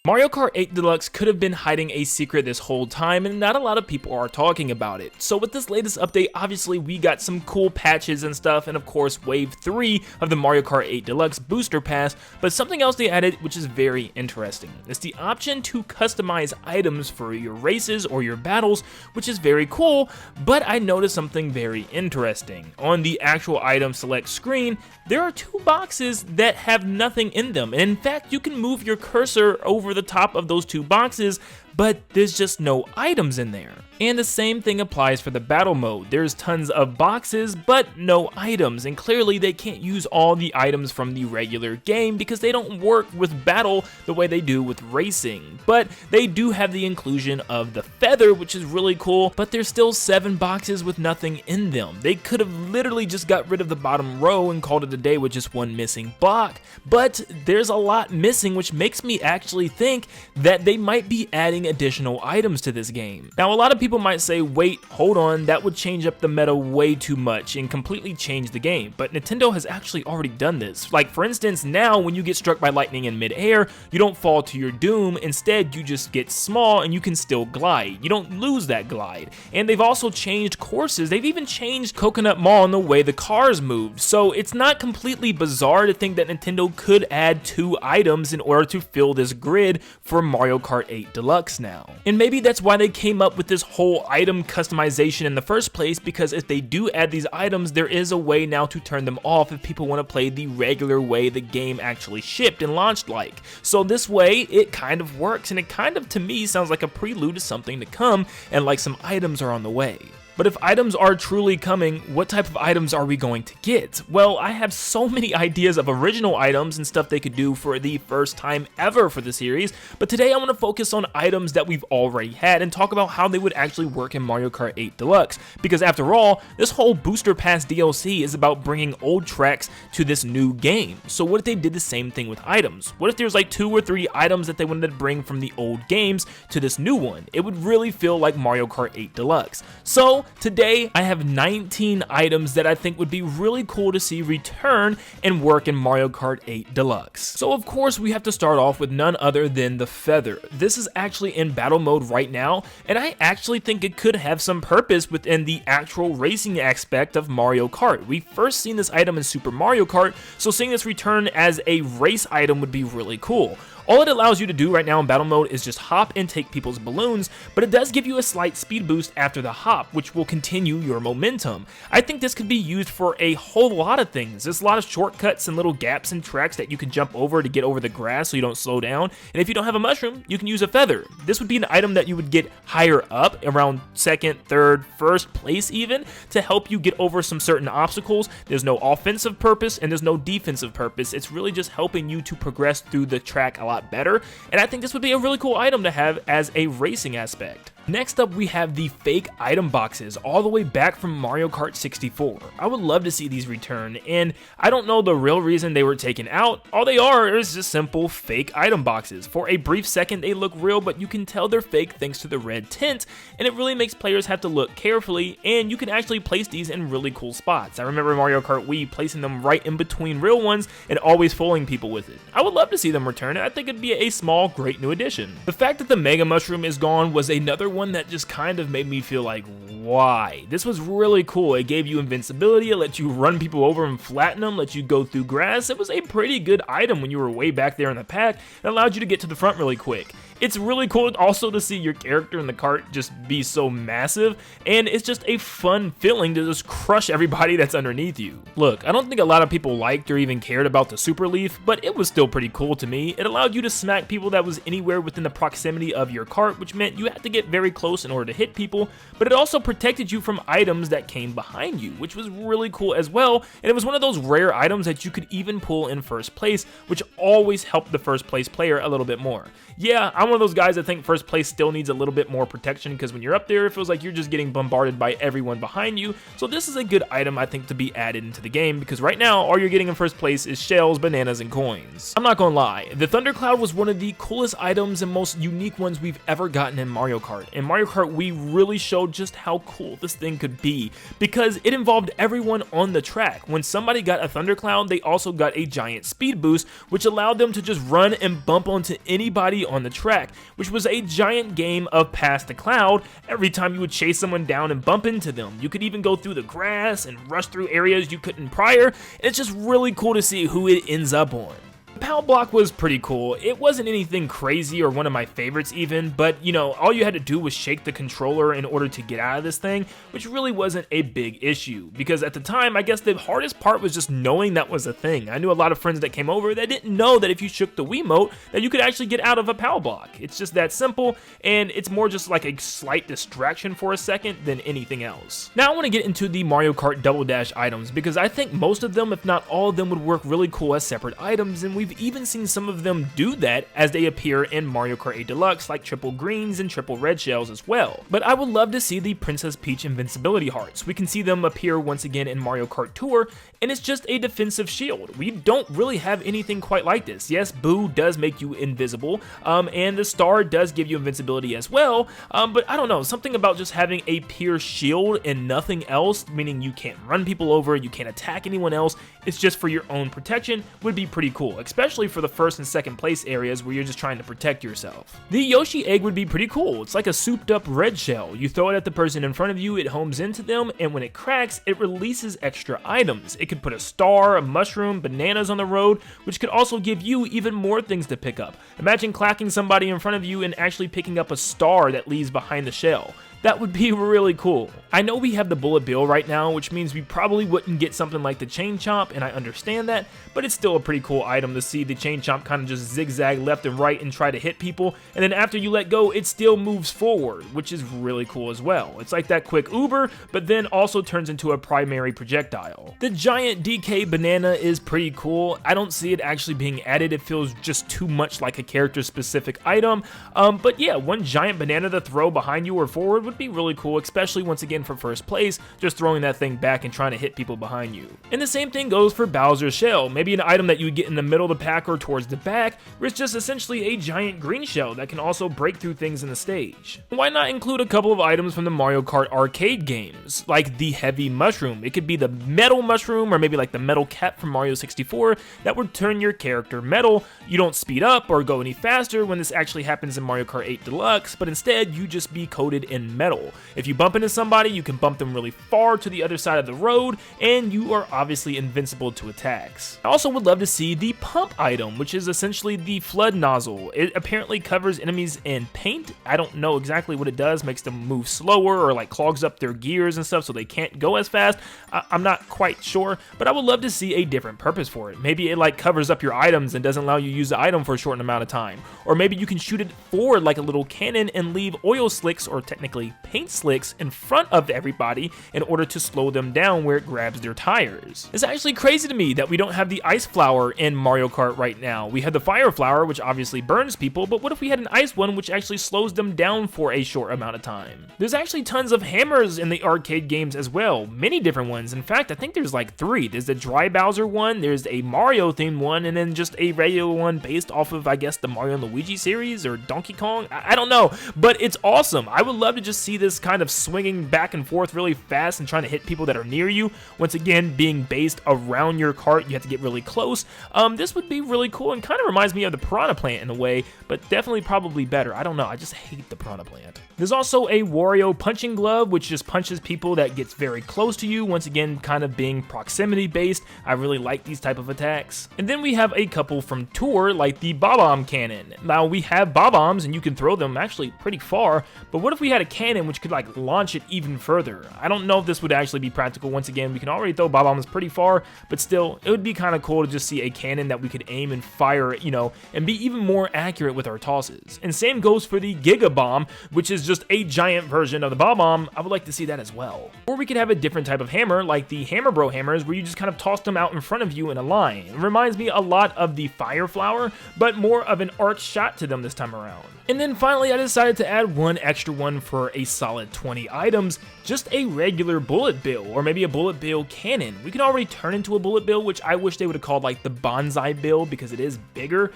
Mario Kart 8 Deluxe could have been hiding a secret this whole time, and not a lot of people are talking about it. So with this latest update, obviously we got some cool patches and stuff, and of course Wave 3 of the Mario Kart 8 Deluxe Booster Pass, but something else they added which is very interesting. It's the option to customize items for your races or your battles, which is very cool, but I noticed something very interesting. On the actual item select screen, there are two boxes that have nothing in them, and in fact you can move your cursor over the top of those two boxes, but there's just no items in there. And the same thing applies for the battle mode. There's tons of boxes, but no items, and clearly they can't use all the items from the regular game because they don't work with battle the way they do with racing. But they do have the inclusion of the feather, which is really cool, but there's still 7 boxes with nothing in them. They could have literally just got rid of the bottom row and called it a day with just one missing block, but there's a lot missing, which makes me actually think that they might be adding additional items to this game. Now, a lot of people might say, wait, hold on, that would change up the meta way too much and completely change the game, but Nintendo has actually already done this. Like, for instance, now when you get struck by lightning in mid-air, you don't fall to your doom, instead you just get small and you can still glide. You don't lose that glide. And they've also changed courses. They've even changed Coconut Mall and the way the cars moved, so it's not completely bizarre to think that Nintendo could add 2 items in order to fill this grid for Mario Kart 8 Deluxe now. And maybe that's why they came up with this whole item customization in the first place, because if they do add these items, there is a way now to turn them off if people want to play the regular way the game actually shipped and launched like. So this way, it kind of works, and it kind of, to me, sounds like a prelude to something to come, and like some items are on the way. But if items are truly coming, what type of items are we going to get? Well, I have so many ideas of original items and stuff they could do for the first time ever for the series, but today I want to focus on items that we've already had and talk about how they would actually work in Mario Kart 8 Deluxe, because after all, this whole Booster Pass DLC is about bringing old tracks to this new game. So what if they did the same thing with items? What if there's like 2 or 3 items that they wanted to bring from the old games to this new one? It would really feel like Mario Kart 8 Deluxe. So today, I have 19 items that I think would be really cool to see return and work in Mario Kart 8 Deluxe. So of course, we have to start off with none other than the feather. This is actually in battle mode right now, and I actually think it could have some purpose within the actual racing aspect of Mario Kart. We've first seen this item in Super Mario Kart, so seeing this return as a race item would be really cool. All it allows you to do right now in battle mode is just hop and take people's balloons, but it does give you a slight speed boost after the hop, which will continue your momentum. I think this could be used for a whole lot of things. There's a lot of shortcuts and little gaps in tracks that you can jump over to get over the grass so you don't slow down, and if you don't have a mushroom, you can use a feather. This would be an item that you would get higher up, around 2nd, 3rd, 1st place even, to help you get over some certain obstacles. There's no offensive purpose and there's no defensive purpose. It's really just helping you to progress through the track a lot better, and I think this would be a really cool item to have as a racing aspect. Next up, we have the fake item boxes all the way back from Mario Kart 64. I would love to see these return, and I don't know the real reason they were taken out. All they are is just simple fake item boxes. For a brief second, they look real, but you can tell they're fake thanks to the red tint, and it really makes players have to look carefully, and you can actually place these in really cool spots. I remember Mario Kart Wii placing them right in between real ones and always fooling people with it. I would love to see them return, and I think it'd be a small, great new addition. The fact that the Mega Mushroom is gone was another one that just kind of made me feel like, why? This was really cool. It gave you invincibility, it let you run people over and flatten them, let you go through grass. It was a pretty good item when you were way back there in the pack. It allowed you to get to the front really quick. It's really cool also to see your character in the cart just be so massive, and it's just a fun feeling to just crush everybody that's underneath you. Look, I don't think a lot of people liked or even cared about the Super Leaf, but it was still pretty cool to me. It allowed you to smack people that was anywhere within the proximity of your cart, which meant you had to get very close in order to hit people, but it also protected you from items that came behind you, which was really cool as well, and it was one of those rare items that you could even pull in first place, which always helped the first place player a little bit more. Yeah, I one of those guys that think first place still needs a little bit more protection, because when you're up there, it feels like you're just getting bombarded by everyone behind you. So this is a good item, I think, to be added into the game, because right now, all you're getting in first place is shells, bananas, and coins. I'm not gonna lie, the Thundercloud was one of the coolest items and most unique ones we've ever gotten in Mario Kart. In Mario Kart, we really showed just how cool this thing could be, because it involved everyone on the track. When somebody got a Thundercloud, they also got a giant speed boost, which allowed them to just run and bump onto anybody on the track, which was a giant game of pass the cloud. Every time you would chase someone down and bump into them, you could even go through the grass and rush through areas you couldn't prior, and it's just really cool to see who it ends up on. The POW block was pretty cool. It wasn't anything crazy or one of my favorites even, but you know, all you had to do was shake the controller in order to get out of this thing, which really wasn't a big issue, because at the time, I guess the hardest part was just knowing that was a thing. I knew a lot of friends that came over that didn't know that if you shook the Wiimote, that you could actually get out of a POW block. It's just that simple, and it's more just like a slight distraction for a second than anything else. Now I want to get into the Mario Kart Double Dash items, because I think most of them, if not all of them, would work really cool as separate items, and we've even seen some of them do that as they appear in Mario Kart 8 Deluxe, like triple greens and triple red shells as well. But I would love to see the Princess Peach invincibility hearts. We can see them appear once again in Mario Kart Tour, and it's just a defensive shield. We don't really have anything quite like this. Yes, Boo does make you invisible, and the star does give you invincibility as well, but I don't know, something about just having a pure shield and nothing else, meaning you can't run people over, you can't attack anyone else, it's just for your own protection, would be pretty cool, especially for the first and second place areas where you're just trying to protect yourself. The Yoshi egg would be pretty cool. It's like a souped up red shell. You throw it at the person in front of you, it homes into them, and when it cracks, it releases extra items. It could put a star, a mushroom, bananas on the road, which could also give you even more things to pick up. Imagine clacking somebody in front of you and actually picking up a star that leaves behind the shell. That would be really cool. I know we have the Bullet Bill right now, which means we probably wouldn't get something like the Chain Chomp, and I understand that, but it's still a pretty cool item to see the Chain Chomp kind of just zigzag left and right and try to hit people, and then after you let go, it still moves forward, which is really cool as well. It's like that quick Uber, but then also turns into a primary projectile. The giant DK banana is pretty cool. I don't see it actually being added. It feels just too much like a character-specific item, but yeah, one giant banana to throw behind you or forward would be really cool, especially once again for first place, just throwing that thing back and trying to hit people behind you. And the same thing goes for Bowser's Shell, maybe an item that you would get in the middle of the pack or towards the back, where it's just essentially a giant green shell that can also break through things in the stage. Why not include a couple of items from the Mario Kart arcade games, like the Heavy Mushroom? It could be the Metal Mushroom, or maybe like the Metal Cap from Mario 64, that would turn your character metal. You don't speed up or go any faster when this actually happens in Mario Kart 8 Deluxe, but instead you just be coated in metal. If you bump into somebody, you can bump them really far to the other side of the road, and you are obviously invincible to attacks. I also would love to see the Pump item, which is essentially the flood nozzle. It apparently covers enemies in paint. I don't know exactly what it does, makes them move slower or like clogs up their gears and stuff so they can't go as fast. I'm not quite sure, but I would love to see a different purpose for it. Maybe it like covers up your items and doesn't allow you to use the item for a short amount of time. Or maybe you can shoot it forward like a little cannon and leave oil slicks, or technically paint slicks, in front of everybody in order to slow them down where it grabs their tires. It's actually crazy to me that we don't have the Ice Flower in Mario Kart right now. We have the Fire Flower, which obviously burns people, but what if we had an Ice one which actually slows them down for a short amount of time? There's actually tons of hammers in the arcade games as well, many different ones. In fact, I think there's like 3. There's the Dry Bowser one, there's a Mario themed one, and then just a regular one based off of, I guess, the Mario and Luigi series or Donkey Kong. I don't know, but it's awesome. I would love to just see this kind of swinging back and forth really fast and trying to hit people that are near you. Once again, being based around your cart, you have to get really close. This would be really cool and kind of reminds me of the Piranha Plant in a way, but definitely probably better. I don't know, I just hate the Piranha Plant. There's also a Wario punching glove, which just punches people that gets very close to you. Once again, kind of being proximity based. I really like these type of attacks. And then we have a couple from Tour, like the Bob-omb cannon. Now we have Bob-ombs and you can throw them actually pretty far, but what if we had a cannon which could like launch it even further? I don't know if this would actually be practical. Once again, we can already throw Bob-ombs pretty far, but still, it would be kind of cool to just see a cannon that we could aim and fire, you know, and be even more accurate with our tosses. And same goes for the Giga Bomb, which is just a giant version of the Bob-omb. I would like to see that as well. Or we could have a different type of hammer, like the Hammer Bro hammers, where you just kind of toss them out in front of you in a line. It reminds me a lot of the Fire Flower, but more of an arc shot to them this time around. And then finally, I decided to add one extra one for a solid 20 items, just a regular bullet bill, or maybe a bullet bill cannon. We can already turn into a bullet bill, which I wish they would have called like the bonsai bill because it is bigger.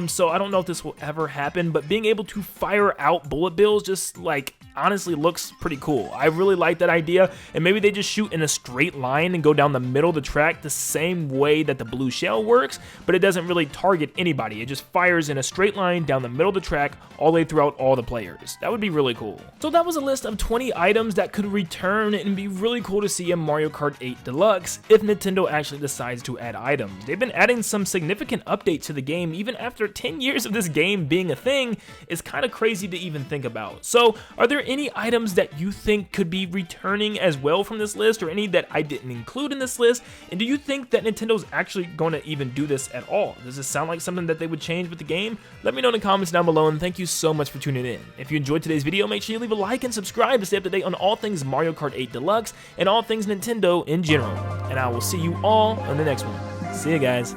So I don't know if this will ever happen, but being able to fire out bullet bills just like honestly looks pretty cool. I really like that idea, and maybe they just shoot in a straight line and go down the middle of the track the same way that the blue shell works, but it doesn't really target anybody. It just fires in a straight line down the middle of the track all the way throughout all the players. That would be really cool. So that was a list of 20 items that could return and be really cool to see in Mario Kart 8 Deluxe if Nintendo actually decides to add items. They've been adding some significant updates to the game even after 10 years of this game being a thing. It's kind of crazy to even think about. So are there any items that you think could be returning as well from this list, or any that I didn't include in this list? And do you think that Nintendo's actually going to even do this at all? Does this sound like something that they would change with the game? Let me know in the comments down below, and thank you so much for tuning in. If you enjoyed today's video, make sure you leave a like and subscribe to stay up to date on all things Mario Kart 8 Deluxe and all things Nintendo in general. And I will see you all in the next one. See you guys.